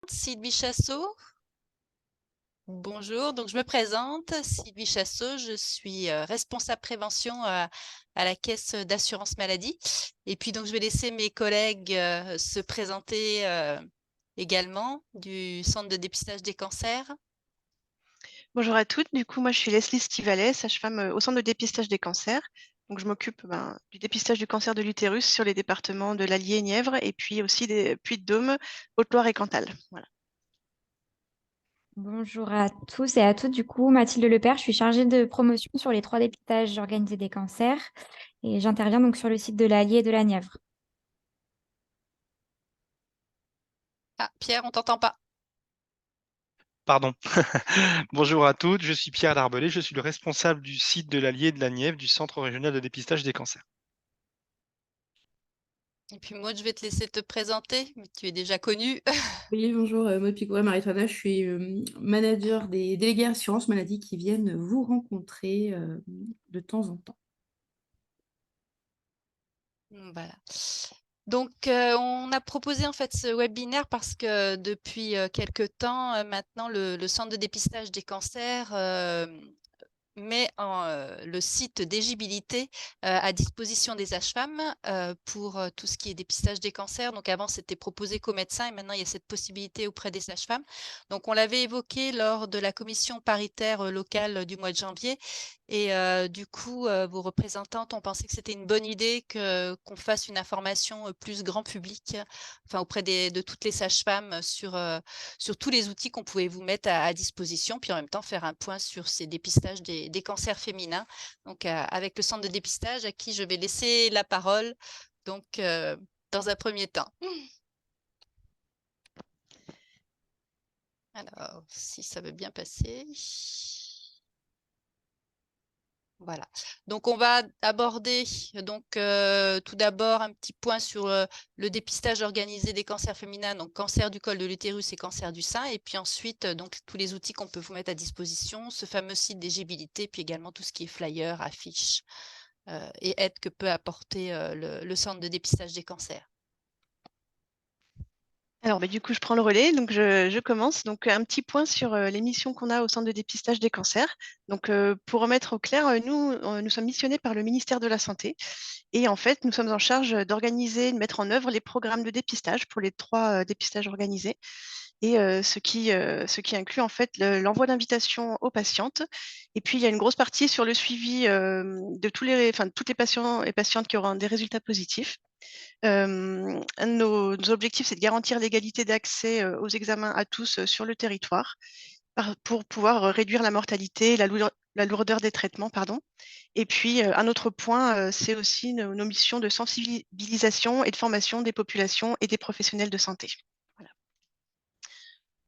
Sylvie Chassot. Bonjour, donc je me présente, Sylvie Chassot, je suis responsable prévention à la caisse d'assurance maladie. Et puis donc je vais laisser mes collègues se présenter également du centre de dépistage des cancers. Bonjour à toutes, du coup moi je suis Leslie Stivalet, sage-femme au centre de dépistage des cancers. Donc je m'occupe du dépistage du cancer de l'utérus sur les départements de l'Allier et Nièvre et puis aussi des Puy-de-Dôme, Haute-Loire et Cantal. Voilà. Bonjour à tous et à toutes. Du coup, Mathilde Lepère, je suis chargée de promotion sur les 3 dépistages organisés des cancers et j'interviens donc sur le site de l'Allier et de la Nièvre. Ah, Pierre, on t'entend pas. Pardon. Bonjour à toutes, je suis Pierre Larbelé, je suis le responsable du site de l'Allier et de la Nièvre du Centre régional de dépistage des cancers. Et puis moi, je vais te laisser te présenter, mais tu es déjà connue. Oui, bonjour, Maud Picouret, Marie-Toana, je suis manager des délégués assurance maladie qui viennent vous rencontrer de temps en temps. Voilà. Donc, on a proposé en fait ce webinaire parce que depuis quelque temps maintenant, le centre de dépistage des cancers met le site d'éligibilité à disposition des sages-femmes pour tout ce qui est dépistage des cancers. Donc avant, c'était proposé qu'aux médecins et maintenant, il y a cette possibilité auprès des sages-femmes. Donc on l'avait évoqué lors de la commission paritaire locale du mois de janvier. Et du coup, vos représentantes ont pensé que c'était une bonne idée qu'on fasse une information plus grand public, enfin auprès de toutes les sages-femmes sur tous les outils qu'on pouvait vous mettre à disposition, puis en même temps faire un point sur ces dépistages des cancers féminins. Donc, avec le centre de dépistage à qui je vais laisser la parole, donc dans un premier temps. Alors, si ça veut bien passer. Voilà. Donc, on va aborder donc tout d'abord un petit point sur le dépistage organisé des cancers féminins, donc cancer du col de l'utérus et cancer du sein, et puis ensuite donc tous les outils qu'on peut vous mettre à disposition, ce fameux site d'éligibilité, puis également tout ce qui est flyer, affiches et aide que peut apporter le centre de dépistage des cancers. Alors du coup je prends le relais, donc je commence. Donc un petit point sur les missions qu'on a au centre de dépistage des cancers. Donc pour remettre au clair, nous sommes missionnés par le ministère de la Santé et en fait nous sommes en charge d'organiser, de mettre en œuvre les programmes de dépistage pour les 3 dépistages organisés. Et ce qui inclut en fait l'envoi d'invitations aux patientes. Et puis, il y a une grosse partie sur le suivi de toutes les patients et patientes qui auront des résultats positifs. Un de nos objectifs, c'est de garantir l'égalité d'accès aux examens à tous sur le territoire pour pouvoir réduire la mortalité, la lourdeur des traitements, pardon. Et puis, un autre point, c'est aussi nos missions de sensibilisation et de formation des populations et des professionnels de santé. Voilà.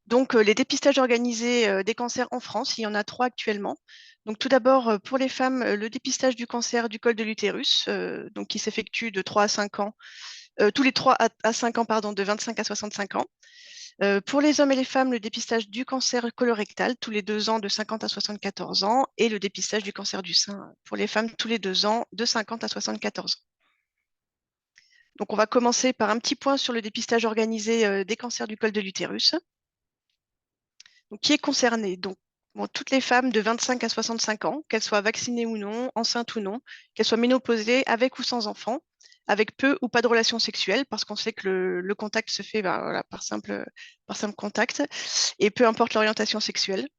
Donc, les dépistages organisés des cancers en France, il y en a 3 actuellement. Donc, tout d'abord, pour les femmes, le dépistage du cancer du col de l'utérus, donc qui s'effectue de 3 à 5 ans, tous les 3 à 5 ans, pardon, de 25 à 65 ans. Pour les hommes et les femmes, le dépistage du cancer colorectal tous les 2 ans de 50 à 74 ans et le dépistage du cancer du sein pour les femmes tous les 2 ans de 50 à 74 ans. Donc, on va commencer par un petit point sur le dépistage organisé des cancers du col de l'utérus. Donc, qui est concerné? Donc, toutes les femmes de 25 à 65 ans, qu'elles soient vaccinées ou non, enceintes ou non, qu'elles soient ménopausées, avec ou sans enfants, avec peu ou pas de relations sexuelles, parce qu'on sait que le contact se fait voilà, par simple contact, et peu importe l'orientation sexuelle.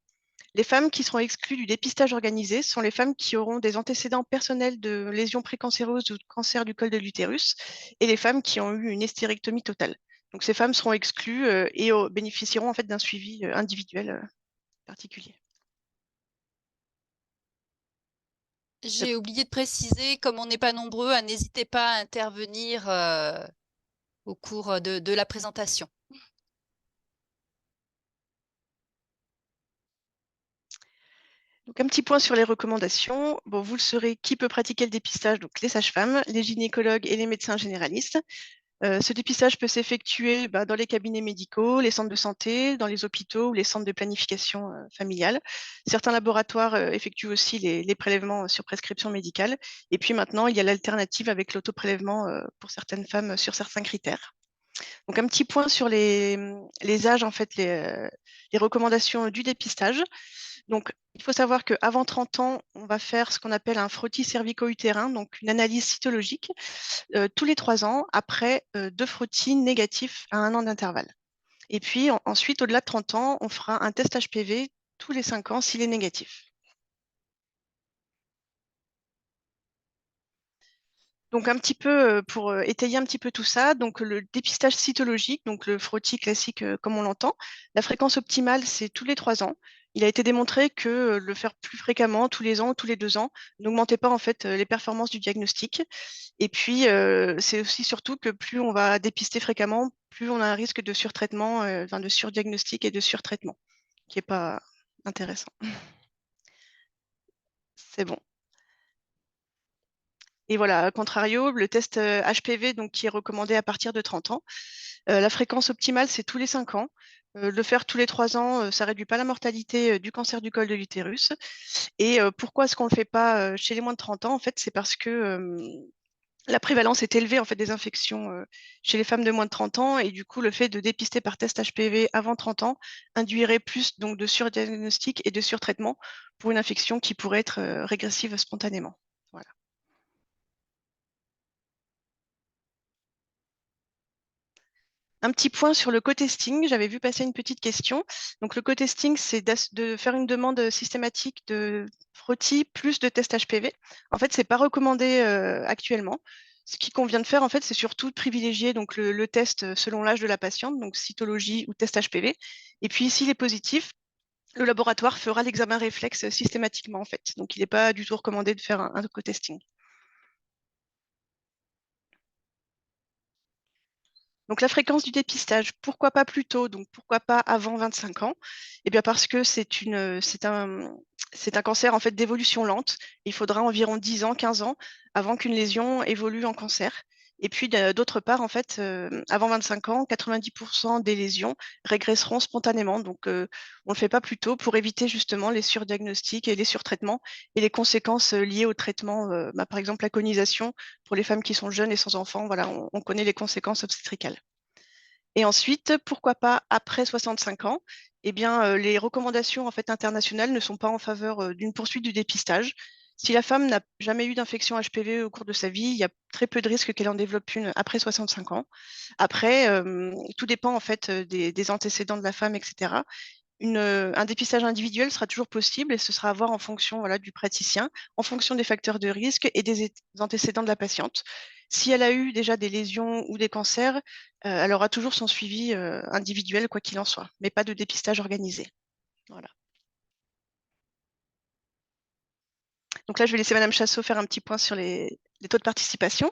Les femmes qui seront exclues du dépistage organisé sont les femmes qui auront des antécédents personnels de lésions précancéreuses ou de cancer du col de l'utérus, et les femmes qui ont eu une hystérectomie totale. Donc ces femmes seront exclues et bénéficieront en fait d'un suivi individuel particulier. J'ai oublié de préciser, comme on n'est pas nombreux, n'hésitez pas à intervenir au cours de la présentation. Donc un petit point sur les recommandations. Bon, vous le saurez, qui peut pratiquer le dépistage? Donc les sages-femmes, les gynécologues et les médecins généralistes. Ce dépistage peut s'effectuer dans les cabinets médicaux, les centres de santé, dans les hôpitaux ou les centres de planification familiale. Certains laboratoires effectuent aussi les prélèvements sur prescription médicale. Et puis maintenant, il y a l'alternative avec l'autoprélèvement pour certaines femmes sur certains critères. Donc, un petit point sur les âges, en fait, les recommandations du dépistage. Donc, il faut savoir qu'avant 30 ans, on va faire ce qu'on appelle un frottis cervico-utérin, donc une analyse cytologique, tous les 3 ans, après 2 frottis négatifs à 1 an d'intervalle. Et puis, ensuite, au-delà de 30 ans, on fera un test HPV tous les 5 ans s'il est négatif. Donc, un petit peu pour étayer un petit peu tout ça, donc le dépistage cytologique, donc le frottis classique comme on l'entend, la fréquence optimale, c'est tous les 3 ans. Il a été démontré que le faire plus fréquemment, tous les ans ou tous les 2 ans, n'augmentait pas en fait les performances du diagnostic. Et puis, c'est aussi surtout que plus on va dépister fréquemment, plus on a un risque de surtraitement, enfin de surdiagnostic et de surtraitement, qui n'est pas intéressant. C'est bon. Et voilà, à contrario, le test HPV, donc, qui est recommandé à partir de 30 ans, la fréquence optimale, c'est tous les 5 ans. Le faire tous les 3 ans, ça réduit pas la mortalité du cancer du col de l'utérus. Et pourquoi est-ce qu'on ne le fait pas chez les moins de 30 ans? En fait, c'est parce que la prévalence est élevée en fait, des infections chez les femmes de moins de 30 ans. Et du coup, le fait de dépister par test HPV avant 30 ans induirait plus donc, de surdiagnostic et de surtraitement pour une infection qui pourrait être régressive spontanément. Voilà. Un petit point sur le co-testing. J'avais vu passer une petite question. Donc, le co-testing, c'est de faire une demande systématique de frottis plus de tests HPV. En fait, ce n'est pas recommandé actuellement. Ce qui convient de faire, en fait, c'est surtout de privilégier donc, le test selon l'âge de la patiente, donc cytologie ou test HPV. Et puis, s'il est positif, le laboratoire fera l'examen réflexe systématiquement, en fait. Donc, il n'est pas du tout recommandé de faire un co-testing. Donc la fréquence du dépistage, pourquoi pas plus tôt, donc pourquoi pas avant 25 ans? Eh bien parce que c'est un cancer en fait d'évolution lente. Il faudra environ 10 ans, 15 ans avant qu'une lésion évolue en cancer. Et puis d'autre part, en fait, avant 25 ans, 90% des lésions régresseront spontanément. Donc on ne le fait pas plus tôt pour éviter justement les surdiagnostics et les surtraitements et les conséquences liées au traitement, par exemple la conisation pour les femmes qui sont jeunes et sans enfants. Voilà, on connaît les conséquences obstétricales. Et ensuite, pourquoi pas après 65 ans? Eh bien, les recommandations en fait, internationales ne sont pas en faveur d'une poursuite du dépistage. Si la femme n'a jamais eu d'infection HPV au cours de sa vie, il y a très peu de risques qu'elle en développe une après 65 ans. Après, tout dépend en fait des antécédents de la femme, etc. Un dépistage individuel sera toujours possible et ce sera à voir en fonction voilà, du praticien, en fonction des facteurs de risque et des antécédents de la patiente. Si elle a eu déjà des lésions ou des cancers, elle aura toujours son suivi individuel, quoi qu'il en soit, mais pas de dépistage organisé. Voilà. Donc là, je vais laisser Madame Chassot faire un petit point sur les taux de participation.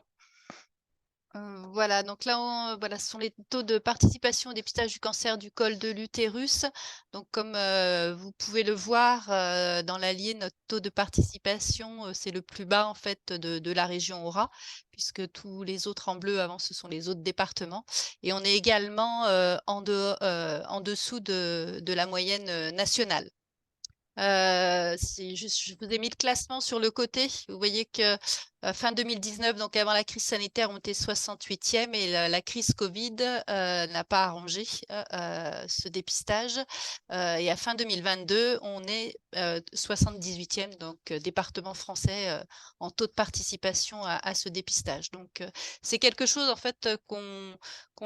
Voilà, donc là, voilà, ce sont les taux de participation au dépistage du cancer du col de l'utérus. Donc, comme vous pouvez le voir dans l'allié, notre taux de participation, c'est le plus bas en fait de la région Aura, puisque tous les autres en bleu avant, ce sont les autres départements. Et on est également en dessous de la moyenne nationale. Je vous ai mis le classement sur le côté. Vous voyez que fin 2019, donc avant la crise sanitaire, on était 68e et la crise Covid n'a pas arrangé ce dépistage. Et à fin 2022, on est 78e, donc département français en taux de participation à ce dépistage. Donc c'est quelque chose en fait qu'on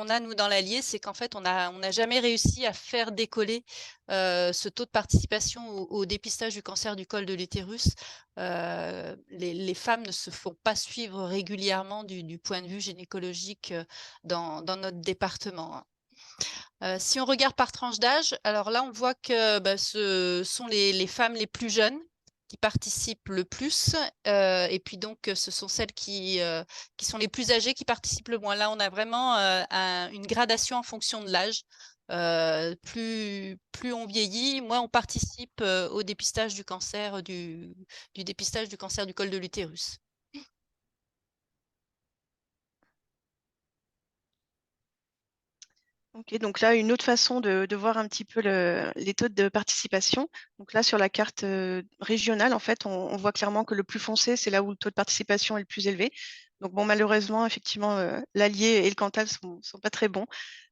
a nous dans l'Allier, c'est qu'en fait on n'a jamais réussi à faire décoller ce taux de participation au dépistage du cancer du col de l'utérus. Les femmes ne se font pas suivre régulièrement du point de vue gynécologique dans notre département. Si on regarde par tranche d'âge, alors là, on voit que ce sont les femmes les plus jeunes qui participent le plus. Et puis donc, ce sont celles qui sont les plus âgées qui participent le moins. Là, on a vraiment une gradation en fonction de l'âge. Plus on vieillit, moins on participe au dépistage du cancer du dépistage du cancer du col de l'utérus. Ok, donc là, une autre façon de voir un petit peu les taux de participation. Donc là, sur la carte régionale, en fait, on voit clairement que le plus foncé, c'est là où le taux de participation est le plus élevé. Donc bon, malheureusement, effectivement, l'Allier et le Cantal sont pas très bons.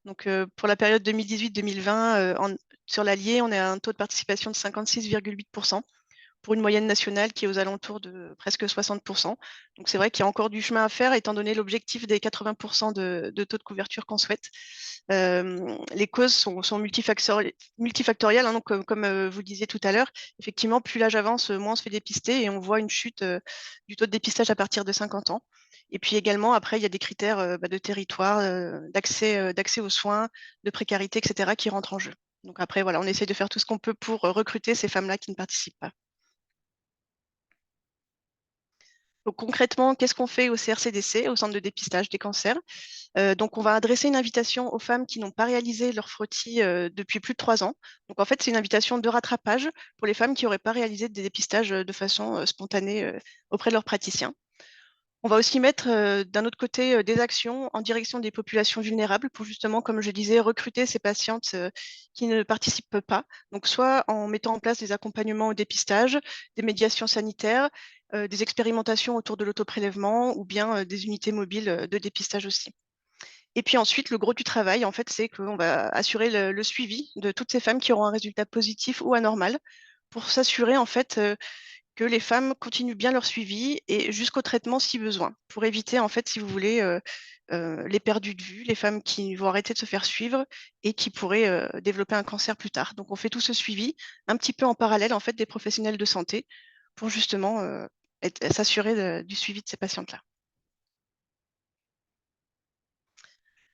Donc pour la période 2018-2020, sur l'Allier, on a un taux de participation de 56,8% pour une moyenne nationale qui est aux alentours de presque 60%. Donc c'est vrai qu'il y a encore du chemin à faire, étant donné l'objectif des 80% de taux de couverture qu'on souhaite. Les causes sont multifactorielles, hein, donc, comme vous le disiez tout à l'heure, effectivement, plus l'âge avance, moins on se fait dépister et on voit une chute du taux de dépistage à partir de 50 ans. Et puis également, après, il y a des critères de territoire, d'accès aux soins, de précarité, etc., qui rentrent en jeu. Donc après, voilà, on essaie de faire tout ce qu'on peut pour recruter ces femmes-là qui ne participent pas. Donc concrètement, qu'est-ce qu'on fait au CRCDC, au centre de dépistage des cancers? Donc on va adresser une invitation aux femmes qui n'ont pas réalisé leur frottis depuis plus de 3 ans. Donc en fait, c'est une invitation de rattrapage pour les femmes qui n'auraient pas réalisé des dépistages de façon spontanée auprès de leurs praticiens. On va aussi mettre d'un autre côté des actions en direction des populations vulnérables pour justement, comme je disais, recruter ces patientes qui ne participent pas. Donc soit en mettant en place des accompagnements au dépistage, des médiations sanitaires, des expérimentations autour de l'autoprélèvement ou bien des unités mobiles de dépistage aussi. Et puis ensuite, le gros du travail, en fait, c'est qu'on va assurer le suivi de toutes ces femmes qui auront un résultat positif ou anormal pour s'assurer en fait que les femmes continuent bien leur suivi et jusqu'au traitement si besoin, pour éviter en fait, si vous voulez, les perdus de vue, les femmes qui vont arrêter de se faire suivre et qui pourraient développer un cancer plus tard. Donc on fait tout ce suivi un petit peu en parallèle en fait des professionnels de santé pour justement s'assurer du suivi de ces patientes-là.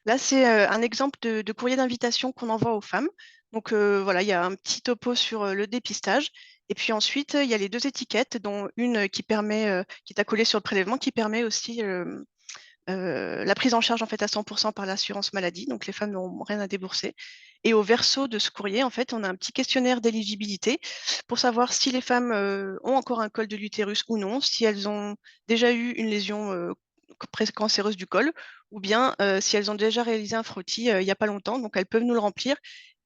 Là, c'est un exemple de courrier d'invitation qu'on envoie aux femmes. Donc voilà, il y a un petit topo sur le dépistage. Et puis ensuite, il y a les 2 étiquettes, dont une qui est accolée sur le prélèvement, qui permet aussi la prise en charge en fait à 100% par l'assurance maladie. Donc les femmes n'auront rien à débourser. Et au verso de ce courrier, en fait, on a un petit questionnaire d'éligibilité pour savoir si les femmes ont encore un col de l'utérus ou non, si elles ont déjà eu une lésion cancéreuse du col, ou bien si elles ont déjà réalisé un frottis il n'y a pas longtemps. Donc elles peuvent nous le remplir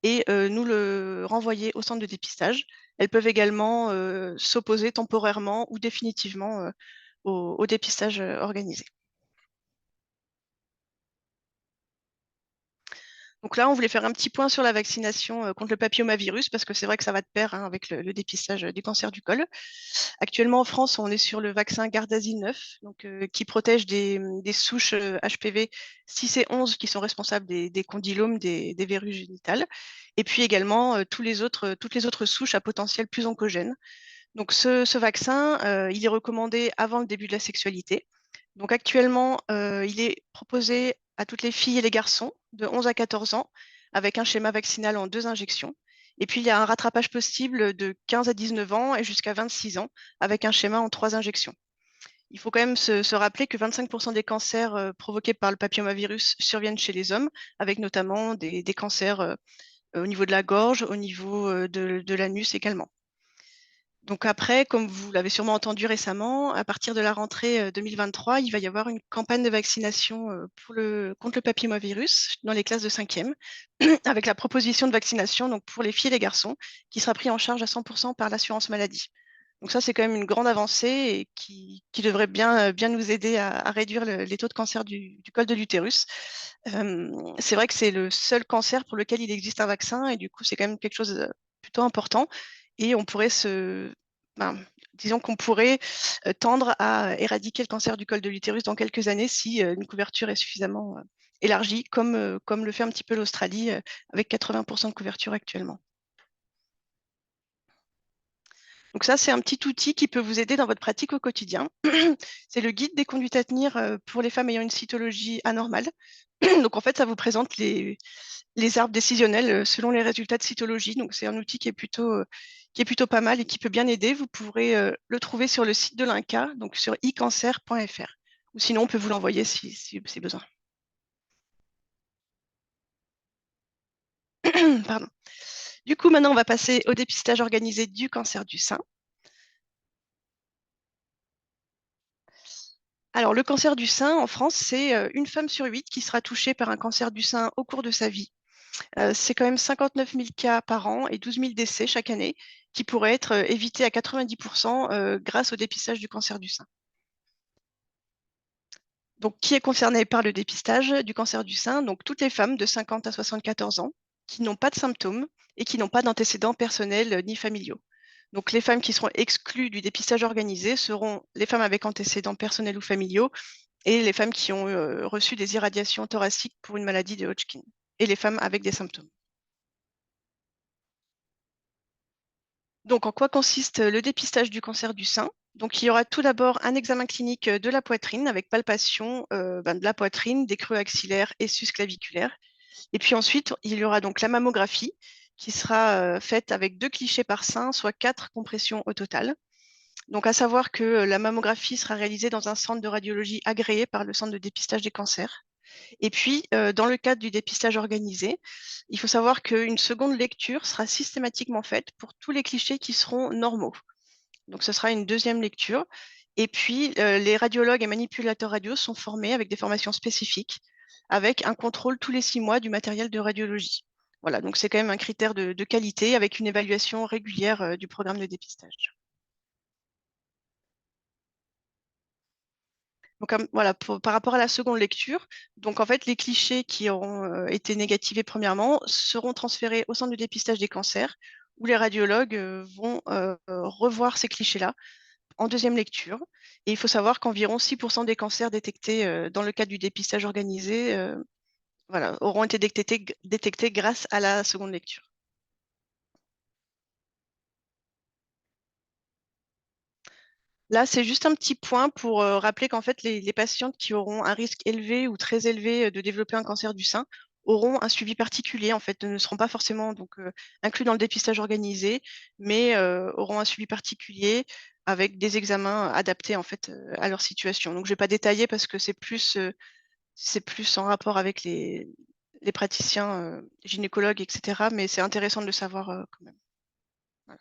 et nous le renvoyer au centre de dépistage. Elles peuvent également s'opposer temporairement ou définitivement au dépistage organisé. Donc là, on voulait faire un petit point sur la vaccination contre le papillomavirus, parce que c'est vrai que ça va de pair hein, avec le dépistage du cancer du col. Actuellement, en France, on est sur le vaccin Gardasil 9, donc, qui protège des souches HPV 6 et 11 qui sont responsables des condylomes, des verrues génitales, et puis également toutes les autres souches à potentiel plus oncogène. Donc ce vaccin, il est recommandé avant le début de la sexualité. Donc actuellement, il est proposé à toutes les filles et les garçons de 11 à 14 ans avec un schéma vaccinal en 2 injections. Et puis il y a un rattrapage possible de 15 à 19 ans et jusqu'à 26 ans avec un schéma en 3 injections. Il faut quand même se rappeler que 25% des cancers provoqués par le papillomavirus surviennent chez les hommes, avec notamment des cancers au niveau de la gorge, au niveau de l'anus également. Donc après, comme vous l'avez sûrement entendu récemment, à partir de la rentrée 2023, il va y avoir une campagne de vaccination contre le papillomavirus dans les classes de 5e, avec la proposition de vaccination donc pour les filles et les garçons, qui sera pris en charge à 100% par l'assurance maladie. Donc ça, c'est quand même une grande avancée et qui devrait bien nous aider à réduire les taux de cancer du col de l'utérus. C'est vrai que c'est le seul cancer pour lequel il existe un vaccin et du coup, c'est quand même quelque chose de plutôt important. Et on pourrait disons qu'on pourrait tendre à éradiquer le cancer du col de l'utérus dans quelques années si une couverture est suffisamment élargie, comme le fait un petit peu l'Australie avec 80% de couverture actuellement. Donc ça, c'est un petit outil qui peut vous aider dans votre pratique au quotidien. C'est le guide des conduites à tenir pour les femmes ayant une cytologie anormale. Donc en fait, ça vous présente les arbres décisionnels selon les résultats de cytologie. Donc c'est un outil qui est plutôt pas mal et qui peut bien aider. Vous pourrez le trouver sur le site de l'INCa, donc sur icancer.fr. Ou sinon, on peut vous l'envoyer si besoin. Pardon. Du coup, maintenant, on va passer au dépistage organisé du cancer du sein. Alors, le cancer du sein en France, c'est une femme sur 8 qui sera touchée par un cancer du sein au cours de sa vie. C'est quand même 59 000 cas par an et 12 000 décès chaque année qui pourraient être évités à 90% grâce au dépistage du cancer du sein. Donc, qui est concerné par le dépistage du cancer du sein? Donc, toutes les femmes de 50 à 74 ans qui n'ont pas de symptômes et qui n'ont pas d'antécédents personnels ni familiaux. Donc, les femmes qui seront exclues du dépistage organisé seront les femmes avec antécédents personnels ou familiaux et les femmes qui ont reçu des irradiations thoraciques pour une maladie de Hodgkin et les femmes avec des symptômes. Donc, en quoi consiste le dépistage du cancer du sein? Donc, il y aura tout d'abord un examen clinique de la poitrine avec palpation de la poitrine, des creux axillaires et susclaviculaires. Et puis ensuite, il y aura donc la mammographie qui sera faite avec 2 clichés par sein, soit 4 compressions au total. Donc, à savoir que la mammographie sera réalisée dans un centre de radiologie agréé par le centre de dépistage des cancers. Et puis, dans le cadre du dépistage organisé, il faut savoir qu'une seconde lecture sera systématiquement faite pour tous les clichés qui seront normaux. Donc, ce sera une deuxième lecture. Et puis, les radiologues et manipulateurs radio sont formés avec des formations spécifiques, avec un contrôle tous les 6 mois du matériel de radiologie. Voilà, donc c'est quand même un critère de qualité avec une évaluation régulière du programme de dépistage. Donc, voilà, par rapport à la seconde lecture, donc en fait, les clichés qui auront été négativés premièrement seront transférés au centre de dépistage des cancers, où les radiologues vont revoir ces clichés-là en deuxième lecture. Et il faut savoir qu'environ 6% des cancers détectés dans le cadre du dépistage organisé voilà, auront été détectés grâce à la seconde lecture. Là, c'est juste un petit point pour rappeler qu'en fait, les patientes qui auront un risque élevé ou très élevé de développer un cancer du sein auront un suivi particulier, en fait, ne seront pas forcément donc, inclus dans le dépistage organisé, mais auront un suivi particulier avec des examens adaptés en fait, à leur situation. Donc, je ne vais pas détailler parce que c'est plus en rapport avec les praticiens gynécologues, etc. Mais c'est intéressant de le savoir quand même. Voilà.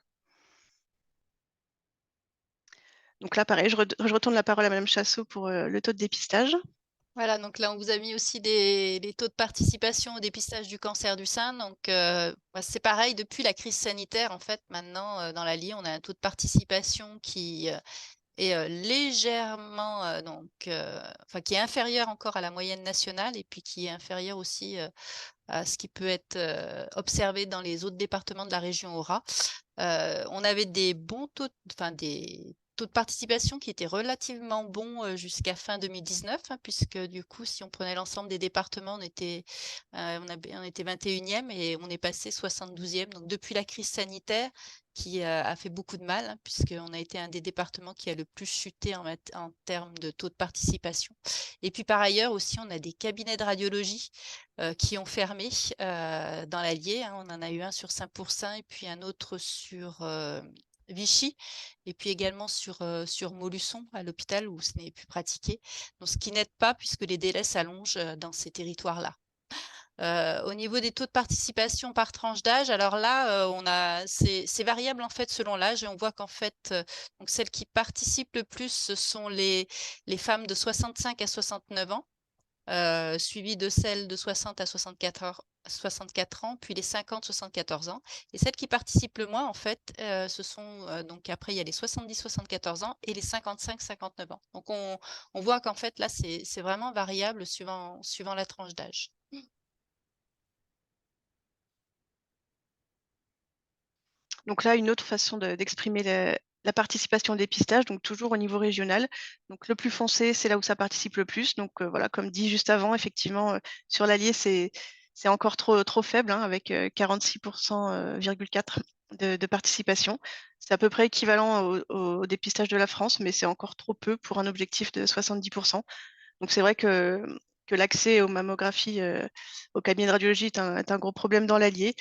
Donc là, pareil, je retourne la parole à Madame Chassot pour le taux de dépistage. Voilà, donc là, on vous a mis aussi les taux de participation au dépistage du cancer du sein. Donc, c'est pareil, depuis la crise sanitaire, en fait, maintenant, dans l'Allier, on a un taux de participation qui est légèrement, enfin, qui est inférieur encore à la moyenne nationale et puis qui est inférieur aussi à ce qui peut être observé dans les autres départements de la région Aura. On avait des bons taux, des taux de participation qui étaient relativement bons jusqu'à fin 2019, hein, puisque du coup, si on prenait l'ensemble des départements, on était 21e et on est passé 72e. Donc depuis la crise sanitaire, qui a fait beaucoup de mal, hein, puisqu'on a été un des départements qui a le plus chuté en termes de taux de participation. Et puis par ailleurs aussi, on a des cabinets de radiologie qui ont fermé dans l'Allier, hein. On en a eu un sur Saint-Pourçain et puis un autre sur Vichy, et puis également sur Montluçon à l'hôpital où ce n'est plus pratiqué. Donc, ce qui n'aide pas puisque les délais s'allongent dans ces territoires-là. Au niveau des taux de participation par tranche d'âge, alors là, c'est variable en fait selon l'âge et on voit qu'en fait, donc celles qui participent le plus, ce sont les femmes de 65 à 69 ans. Suivies de celles de 60 à 64 ans, puis les 50-74 ans. Et celles qui participent le moins, en fait, ce sont donc après, il y a les 70-74 ans et les 55-59 ans. Donc, on voit qu'en fait, là, c'est vraiment variable suivant la tranche d'âge. Donc là, une autre façon d'exprimer la participation au dépistage, donc toujours au niveau régional. Donc le plus foncé, c'est là où ça participe le plus. Donc voilà, comme dit juste avant, effectivement, sur l'Allier, c'est encore trop faible, hein, avec 46,4% de participation. C'est à peu près équivalent au dépistage de la France, mais c'est encore trop peu pour un objectif de 70%. Donc c'est vrai que l'accès aux mammographies, au cabinet de radiologie est un gros problème dans l'Allier.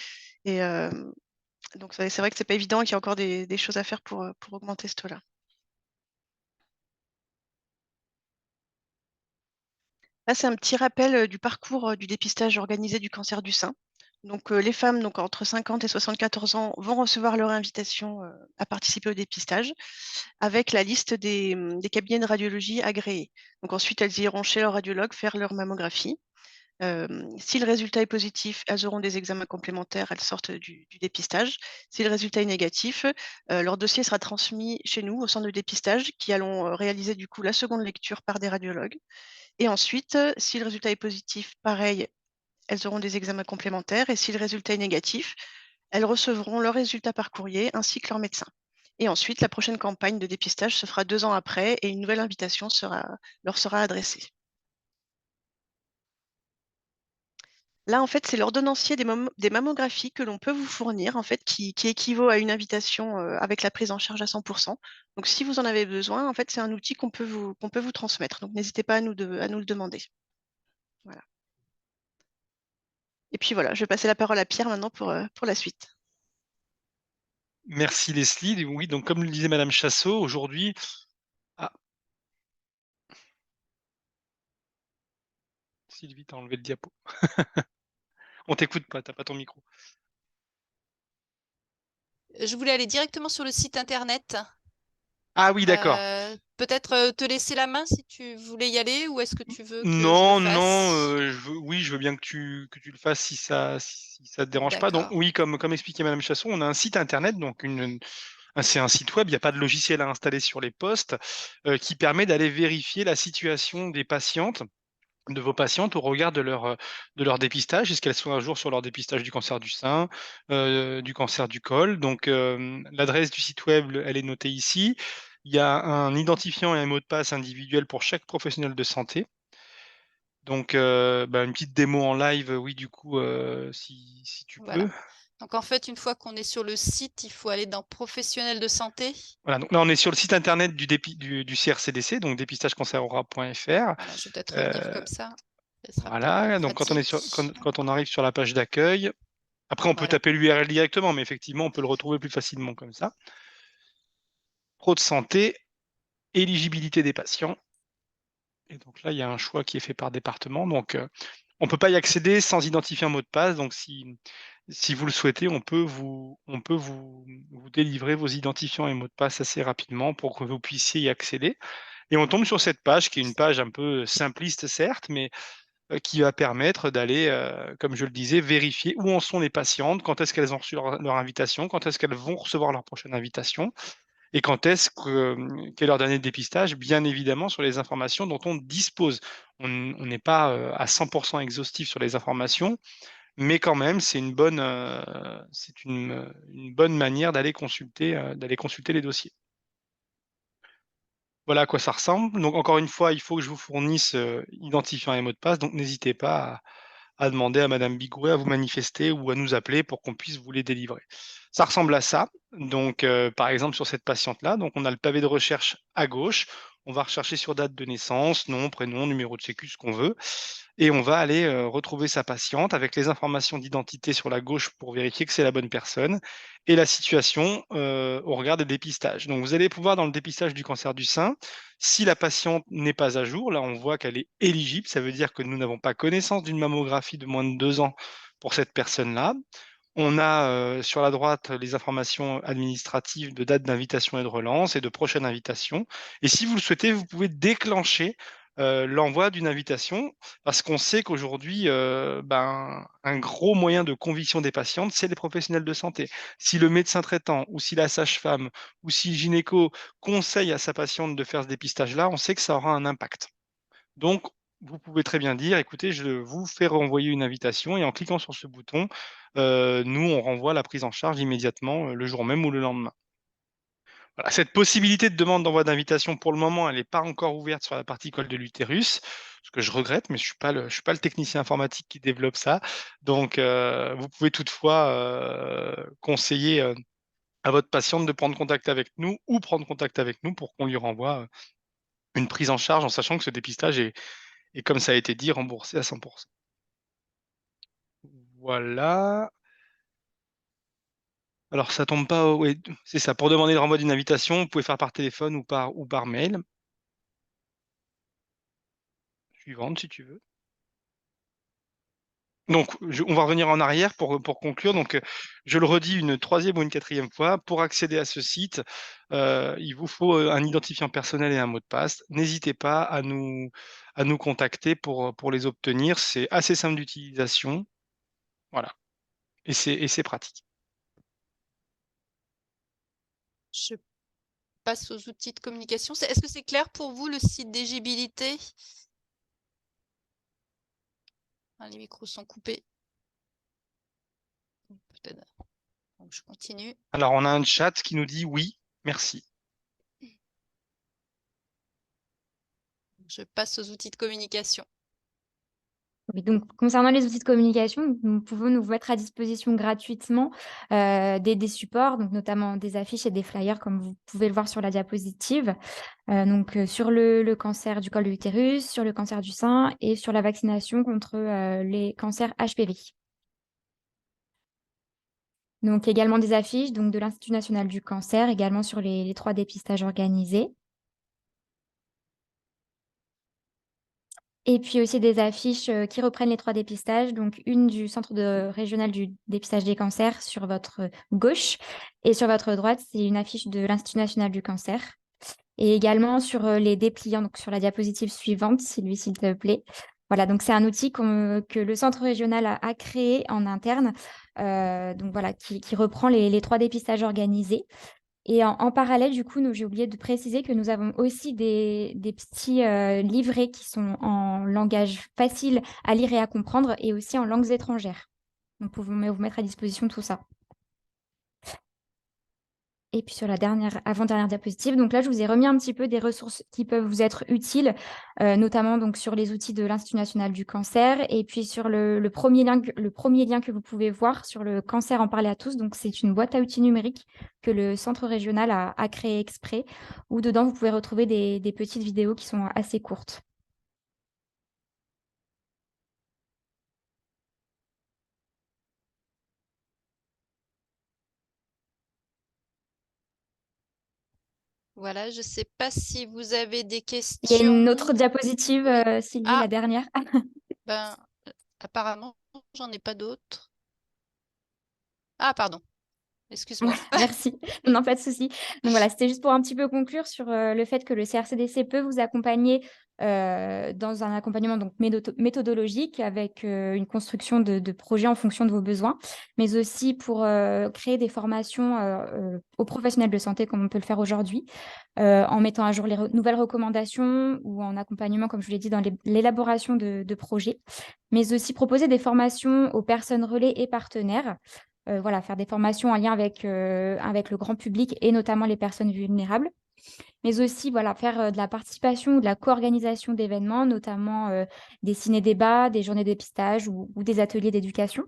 Et donc c'est vrai que c'est pas évident et qu'il y a encore des choses à faire pour augmenter ce taux-là. Là, c'est un petit rappel du parcours du dépistage organisé du cancer du sein. Donc les femmes donc, entre 50 et 74 ans vont recevoir leur invitation à participer au dépistage avec la liste des cabinets de radiologie agréés. Donc ensuite, elles iront chez leur radiologue faire leur mammographie. Si le résultat est positif, elles auront des examens complémentaires, elles sortent du dépistage. Si le résultat est négatif, leur dossier sera transmis chez nous, au centre de dépistage, qui allons réaliser du coup la seconde lecture par des radiologues. Et ensuite, si le résultat est positif, pareil, elles auront des examens complémentaires. Et si le résultat est négatif, elles recevront leur résultat par courrier ainsi que leur médecin. Et ensuite, la prochaine campagne de dépistage se fera 2 ans après et une nouvelle invitation leur sera adressée. Là, en fait, c'est l'ordonnancier des mammographies que l'on peut vous fournir, en fait, qui équivaut à une invitation avec la prise en charge à 100%. Donc, si vous en avez besoin, en fait, c'est un outil qu'on peut vous transmettre. Donc, n'hésitez pas à nous le demander. Voilà. Et puis voilà, je vais passer la parole à Pierre maintenant pour la suite. Merci Leslie. Oui, donc comme le disait Madame Chassot, aujourd'hui. Ah. Sylvie, t'as enlevé le diapo. On t'écoute pas, t'as pas ton micro. Je voulais aller directement sur le site internet. Ah oui, d'accord. Peut-être te laisser la main si tu voulais y aller, ou est-ce que tu veux que je le Non, fasse? oui, je veux bien que tu le fasses si ça te dérange pas. Donc D'accord. oui, comme expliquait Madame Chasson, on a un site internet, donc c'est un site web, il n'y a pas de logiciel à installer sur les postes, qui permet d'aller vérifier la situation des patientes, de vos patientes au regard de leur dépistage. Est-ce qu'elles sont à jour sur leur dépistage du cancer du sein, du cancer du col? Donc l'adresse du site web, elle est notée ici. Il y a un identifiant et un mot de passe individuel pour chaque professionnel de santé. Donc une petite démo en live, oui, du coup, si tu Voilà. peux. Donc en fait, une fois qu'on est sur le site, il faut aller dans professionnels de santé. Voilà, donc là, on est sur le site internet du CRCDC, donc dépistagecanceraura.fr. Voilà, je vais peut-être revenir comme ça. Ce sera peut-être plus Voilà, donc pratique. quand on arrive sur la page d'accueil, après on peut Voilà. taper l'URL directement, mais effectivement, on peut le retrouver plus facilement comme ça. Pro de santé, éligibilité des patients. Et donc là, il y a un choix qui est fait par département. Donc, on ne peut pas y accéder sans identifier un mot de passe. Donc, si vous le souhaitez, on peut vous délivrer vos identifiants et mots de passe assez rapidement pour que vous puissiez y accéder. Et on tombe sur cette page, qui est une page un peu simpliste, certes, mais qui va permettre d'aller, comme je le disais, vérifier où en sont les patientes, quand est-ce qu'elles ont reçu leur invitation, quand est-ce qu'elles vont recevoir leur prochaine invitation, et quand est-ce que, quelle heure d'année de dépistage, bien évidemment, sur les informations dont on dispose. On n'est pas à 100% exhaustif sur les informations, mais quand même, c'est une bonne manière d'aller consulter les dossiers. Voilà à quoi ça ressemble. Donc, encore une fois, il faut que je vous fournisse identifiant et mot de passe, donc n'hésitez pas à demander à Madame Bigouet à vous manifester ou à nous appeler pour qu'on puisse vous les délivrer. Ça ressemble à ça. Donc, par exemple, sur cette patiente-là, donc on a le pavé de recherche à gauche. On va rechercher sur date de naissance, nom, prénom, numéro de sécu, ce qu'on veut. Et on va aller retrouver sa patiente avec les informations d'identité sur la gauche pour vérifier que c'est la bonne personne et la situation au regard des dépistages. Donc, vous allez pouvoir, dans le dépistage du cancer du sein, si la patiente n'est pas à jour, là, on voit qu'elle est éligible. Ça veut dire que nous n'avons pas connaissance d'une mammographie de moins de 2 ans pour cette personne-là. On a sur la droite les informations administratives de date d'invitation et de relance et de prochaine invitation. Et si vous le souhaitez, vous pouvez déclencher l'envoi d'une invitation parce qu'on sait qu'aujourd'hui, un gros moyen de conviction des patientes, c'est les professionnels de santé. Si le médecin traitant ou si la sage-femme ou si le gynéco conseille à sa patiente de faire ce dépistage-là, on sait que ça aura un impact. Donc, vous pouvez très bien dire, écoutez, je vous fais renvoyer une invitation et en cliquant sur ce bouton, nous, on renvoie la prise en charge immédiatement, le jour même ou le lendemain. Voilà, cette possibilité de demande d'envoi d'invitation, pour le moment, elle n'est pas encore ouverte sur la partie col de l'utérus, ce que je regrette, mais je suis pas le technicien informatique qui développe ça. Donc, vous pouvez toutefois conseiller à votre patiente de prendre contact avec nous ou prendre contact avec nous pour qu'on lui renvoie une prise en charge en sachant que ce dépistage est, comme ça a été dit, remboursé à 100%. Voilà. Alors ça tombe pas, oui, c'est ça. Pour demander le renvoi d'une invitation, vous pouvez faire par téléphone ou par mail. Suivante, si tu veux. Donc, on va revenir en arrière pour conclure. Donc, je le redis une troisième ou une quatrième fois. Pour accéder à ce site, il vous faut un identifiant personnel et un mot de passe. N'hésitez pas à nous contacter pour les obtenir. C'est assez simple d'utilisation. Voilà. Et c'est pratique. Je passe aux outils de communication. Est-ce que c'est clair pour vous le site d'éligibilité? Ah, les micros sont coupés. Peut-être. Donc, je continue. Alors, on a un chat qui nous dit oui, merci. Je passe aux outils de communication. Oui, donc, concernant les outils de communication, nous pouvons nous mettre à disposition gratuitement des supports, donc notamment des affiches et des flyers, comme vous pouvez le voir sur la diapositive, sur le cancer du col de l'utérus, sur le cancer du sein et sur la vaccination contre les cancers HPV. Donc également des affiches donc, de l'Institut national du cancer, également sur les 3 dépistages organisés. Et puis aussi des affiches, qui reprennent les 3 dépistages, donc une du centre régional du dépistage des cancers sur votre gauche et sur votre droite, c'est une affiche de l'Institut national du cancer et également sur, les dépliants, donc sur la diapositive suivante, Sylvie, s'il te plaît. Voilà, donc c'est un outil que le centre régional a créé en interne, donc voilà, qui reprend les 3 dépistages organisés. Et en parallèle, du coup, j'ai oublié de préciser que nous avons aussi des petits, livrets qui sont en langage facile à lire et à comprendre et aussi en langues étrangères. Donc vous mettre à disposition tout ça. Et puis sur la avant-dernière diapositive, donc là, je vous ai remis un petit peu des ressources qui peuvent vous être utiles, notamment donc sur les outils de l'Institut national du cancer et puis sur le premier lien que vous pouvez voir sur le cancer en parler à tous. Donc c'est une boîte à outils numérique que le centre régional a créée exprès, où dedans vous pouvez retrouver des petites vidéos qui sont assez courtes. Voilà, je ne sais pas si vous avez des Il y a une autre questions. diapositive, Oui. Sylvie, la dernière. Ben, apparemment, j'en ai pas d'autres. Ah, pardon. Excuse-moi. Merci. Non, pas de souci. Donc voilà, c'était juste pour un petit peu conclure sur le fait que le CRCDC peut vous accompagner dans un accompagnement donc méthodologique avec une construction de projets en fonction de vos besoins, mais aussi pour créer des formations aux professionnels de santé comme on peut le faire aujourd'hui, en mettant à jour les nouvelles recommandations ou en accompagnement, comme je vous l'ai dit, dans l'élaboration de projets, mais aussi proposer des formations aux personnes relais et partenaires. Voilà, faire des formations en lien avec le grand public et notamment les personnes vulnérables. Mais aussi, voilà, faire de la participation ou de la co-organisation d'événements, notamment des ciné-débats, des journées de dépistage ou des ateliers d'éducation.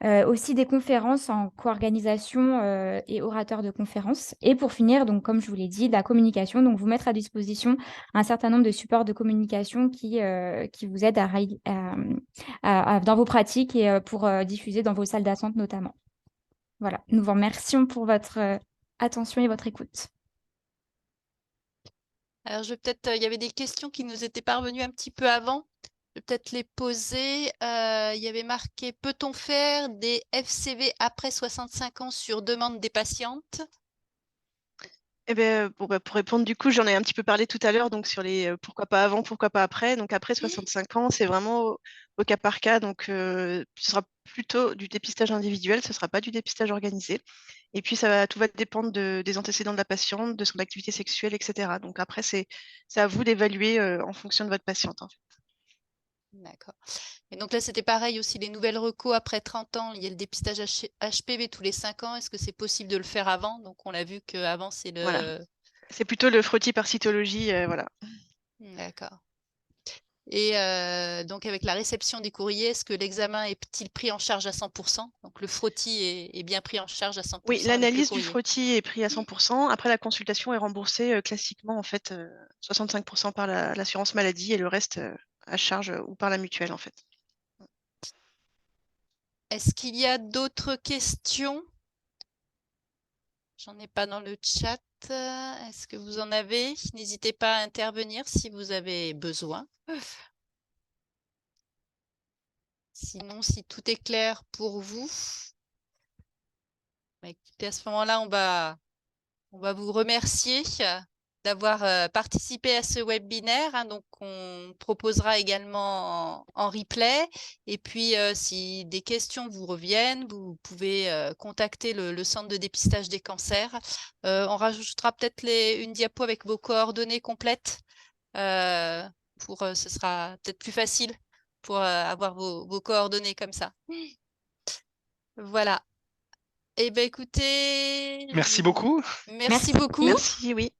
Aussi des conférences en co-organisation et orateur de conférences. Et pour finir, donc, comme je vous l'ai dit, de la communication, donc vous mettre à disposition un certain nombre de supports de communication qui vous aident dans vos pratiques et pour diffuser dans vos salles d'attente notamment. Voilà, nous vous remercions pour votre attention et votre écoute. Alors, il y avait des questions qui nous étaient parvenues un petit peu avant. Je vais peut-être les poser. Il y avait marqué: peut-on faire des FCV après 65 ans sur demande des patientes? Eh ben, pour répondre, du coup, j'en ai un petit peu parlé tout à l'heure, donc sur les pourquoi pas avant, pourquoi pas après. Donc après 65 ans, c'est vraiment au cas par cas. Donc ce sera plutôt du dépistage individuel, ce ne sera pas du dépistage organisé. Et puis tout va dépendre des antécédents de la patiente, de son activité sexuelle, etc. Donc après, c'est à vous d'évaluer en fonction de votre patiente, en fait. D'accord. Et donc là, c'était pareil aussi, les nouvelles recos après 30 ans. Il y a le dépistage HPV tous les 5 ans. Est-ce que c'est possible de le faire avant? Donc, on l'a vu qu'avant, c'est Voilà. le... C'est plutôt le frottis par cytologie, voilà. D'accord. Et donc, avec la réception des courriers, est-ce que l'examen est-il pris en charge à 100%? Donc, le frottis est bien pris en charge à 100% Oui, avec le l'analyse du courrier. frottis est pris à 100%. Après, la consultation est remboursée classiquement, en fait, 65% par l'assurance maladie et le reste à charge ou par la mutuelle, en fait. Est-ce qu'il y a d'autres questions? J'en ai pas dans le chat. Est-ce que vous en avez? N'hésitez pas à intervenir si vous avez besoin. Sinon, si tout est clair pour vous, écoutez, à ce moment-là, on va vous remercier d'avoir participé à ce webinaire. Hein. Donc, on proposera également en replay. Et puis, si des questions vous reviennent, vous pouvez contacter le centre de dépistage des cancers. On rajoutera peut-être une diapo avec vos coordonnées complètes. Ce sera peut-être plus facile pour avoir vos coordonnées comme ça. Voilà. Eh bien, écoutez, Merci beaucoup. merci beaucoup. Merci, oui.